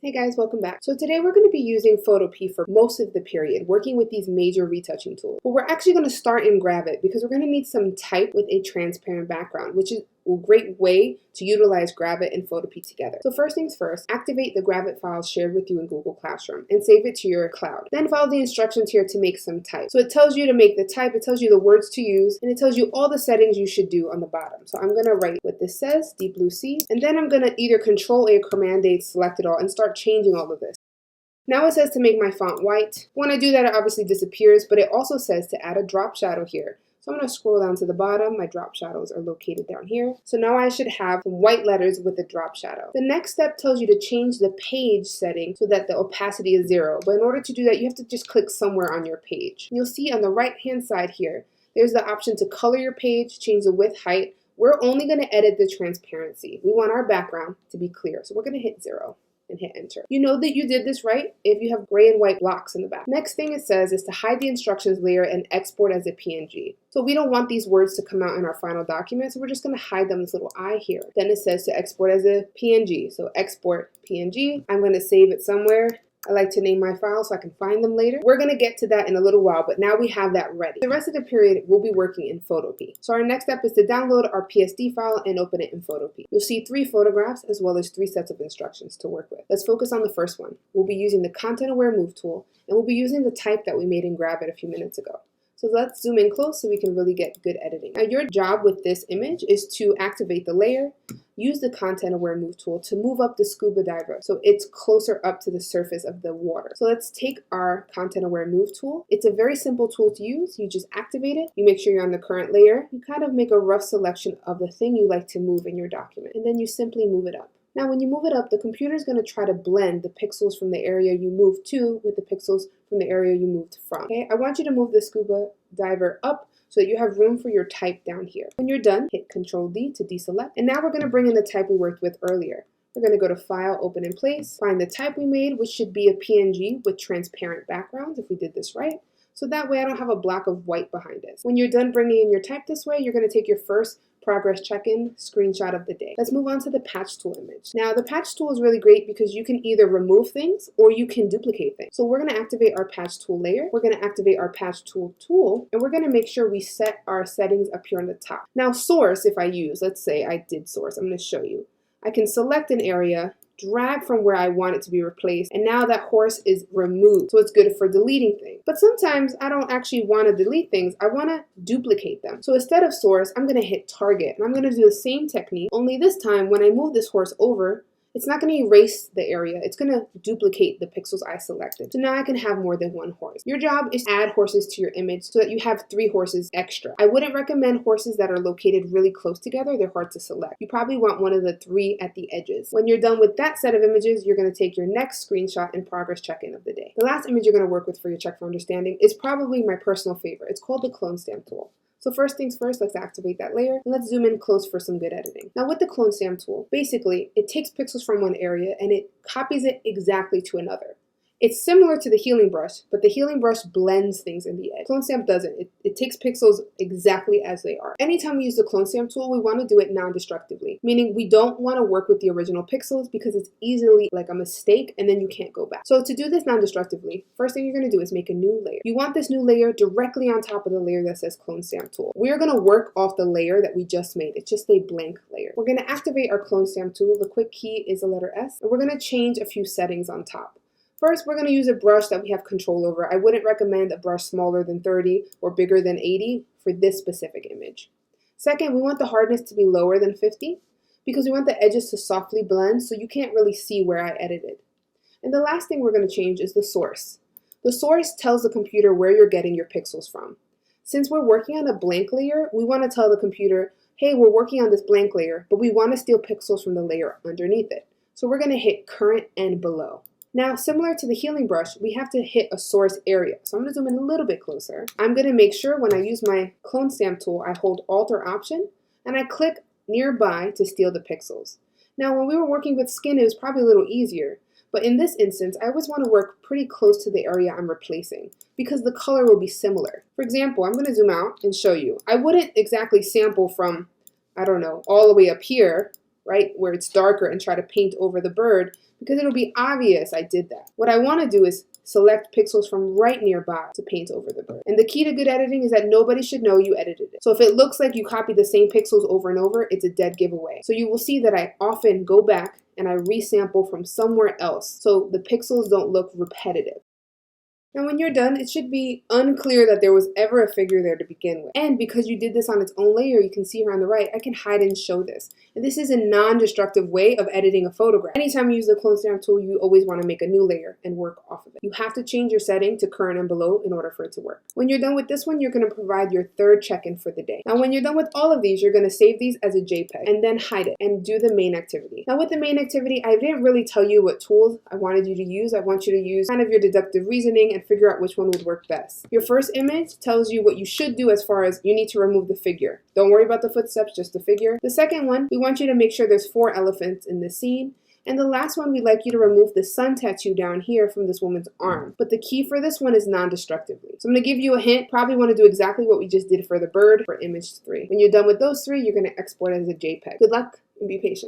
Hey guys, welcome back. So today we're going to be using Photopea for most of the period, working with these major retouching tools. But we're actually going to start in Gravit because we're going to need some type with a transparent background, which is a great way to utilize Gravit and Photopea together. So first things first, activate the Gravit files shared with you in Google Classroom and save it to your cloud. Then follow the instructions here to make some type. So it tells you to make the type, it tells you the words to use, and it tells you all the settings you should do on the bottom. So I'm going to write what this says, deep blue sea, and then I'm going to either Control A or Command A, select it all, and start changing all of this. Now it says to make my font white. When I do that, it obviously disappears, but it also says to add a drop shadow here. So I'm going to scroll down to the bottom. My drop shadows are located down here. So now I should have some white letters with a drop shadow. The next step tells you to change the page setting so that the opacity is 0. But in order to do that, you have to just click somewhere on your page. You'll see on the right-hand side here, there's the option to color your page, change the width, height. We're only going to edit the transparency. We want our background to be clear. So we're going to hit 0. And hit enter. You know that you did this right if you have gray and white blocks in the back. Next thing it says is to hide the instructions layer and export as a PNG. So we don't want these words to come out in our final document, so we're just going to hide them, this little I here. Then it says to export as a PNG. So export PNG. I'm going to save it somewhere. I like to name my files so I can find them later. We're going to get to that in a little while, but now we have that ready. The rest of the period, we'll be working in Photopea. So our next step is to download our PSD file and open it in Photopea. You'll see 3 photographs as well as 3 sets of instructions to work with. Let's focus on the first one. We'll be using the Content-Aware Move tool, and we'll be using the type that we made in Gravit a few minutes ago. So let's zoom in close so we can really get good editing. Now your job with this image is to activate the layer, use the Content-Aware Move tool to move up the scuba diver so it's closer up to the surface of the water. So let's take our Content-Aware Move tool. It's a very simple tool to use. You just activate it, you make sure you're on the current layer, you kind of make a rough selection of the thing you like to move in your document, and then you simply move it up. Now when you move it up, the computer is going to try to blend the pixels from the area you moved to with the pixels from the area you moved from. Okay, I want you to move the scuba diver up so that you have room for your type down here. When you're done, hit Control D to deselect. And now we're going to bring in the type we worked with earlier. We're going to go to File, Open in Place, find the type we made, which should be a PNG with transparent background if we did this right. So that way I don't have a block of white behind it. When you're done bringing in your type this way, you're going to take your first progress check-in screenshot of the day. Let's move on to the patch tool image. Now the patch tool is really great because you can either remove things or you can duplicate things. So we're going to activate our patch tool layer. We're going to activate our patch tool, and we're going to make sure we set our settings up here on the top. Now source, if I use, let's say I did source, I'm going to show you. I can select an area, drag from where I want it to be replaced, and now that horse is removed. So it's good for deleting things. But sometimes I don't actually want to delete things. I want to duplicate them. So instead of source, I'm going to hit target, and I'm going to do the same technique, only this time when I move this horse over, it's not going to erase the area. It's going to duplicate the pixels I selected. So now I can have more than one horse. Your job is to add horses to your image so that you have 3 horses extra. I wouldn't recommend horses that are located really close together. They're hard to select. You probably want one of the 3 at the edges. When you're done with that set of images, you're going to take your next screenshot and progress check-in of the day. The last image you're going to work with for your check for understanding is probably my personal favorite. It's called the clone stamp tool. So first things first, let's activate that layer, and let's zoom in close for some good editing. Now with the clone stamp tool, basically, it takes pixels from one area and it copies it exactly to another. It's similar to the healing brush, but the healing brush blends things in the edge. Clone stamp doesn't. It takes pixels exactly as they are. Anytime we use the clone stamp tool, we want to do it non-destructively, meaning we don't want to work with the original pixels because it's easily like a mistake and then you can't go back. So to do this non-destructively, first thing you're going to do is make a new layer. You want this new layer directly on top of the layer that says clone stamp tool. We're going to work off the layer that we just made. It's just a blank layer. We're going to activate our clone stamp tool. The quick key is the letter S, and we're going to change a few settings on top. First, we're going to use a brush that we have control over. I wouldn't recommend a brush smaller than 30 or bigger than 80 for this specific image. Second, we want the hardness to be lower than 50 because we want the edges to softly blend so you can't really see where I edited. And the last thing we're going to change is the source. The source tells the computer where you're getting your pixels from. Since we're working on a blank layer, we want to tell the computer, hey, we're working on this blank layer, but we want to steal pixels from the layer underneath it. So we're going to hit current and below. Now, similar to the healing brush, we have to hit a source area. So I'm going to zoom in a little bit closer. I'm going to make sure when I use my clone stamp tool, I hold Alt or Option, and I click nearby to steal the pixels. Now, when we were working with skin, it was probably a little easier. But in this instance, I always want to work pretty close to the area I'm replacing because the color will be similar. For example, I'm going to zoom out and show you. I wouldn't exactly sample from, I don't know, all the way up here, right, where it's darker and try to paint over the bird, because it'll be obvious I did that. What I want to do is select pixels from right nearby to paint over the bird. And the key to good editing is that nobody should know you edited it. So if it looks like you copied the same pixels over and over, it's a dead giveaway. So you will see that I often go back and I resample from somewhere else so the pixels don't look repetitive. Now when you're done, it should be unclear that there was ever a figure there to begin with. And because you did this on its own layer, you can see here on the right, I can hide and show this. And this is a non-destructive way of editing a photograph. Anytime you use the clone stamp tool, you always want to make a new layer and work off of it. You have to change your setting to current and below in order for it to work. When you're done with this one, you're going to provide your third check-in for the day. Now when you're done with all of these, you're going to save these as a JPEG and then hide it and do the main activity. Now with the main activity, I didn't really tell you what tools I wanted you to use. I want you to use kind of your deductive reasoning and figure out which one would work best. Your first image tells you what you should do as far as you need to remove the figure. Don't worry about the footsteps, just the figure. The second one, we want you to make sure there's 4 elephants in the scene. And the last one, we'd like you to remove the sun tattoo down here from this woman's arm. But the key for this one is non-destructively. So I'm going to give you a hint. Probably want to do exactly what we just did for the bird for image 3. When you're done with those 3, you're going to export it as a JPEG. Good luck and be patient.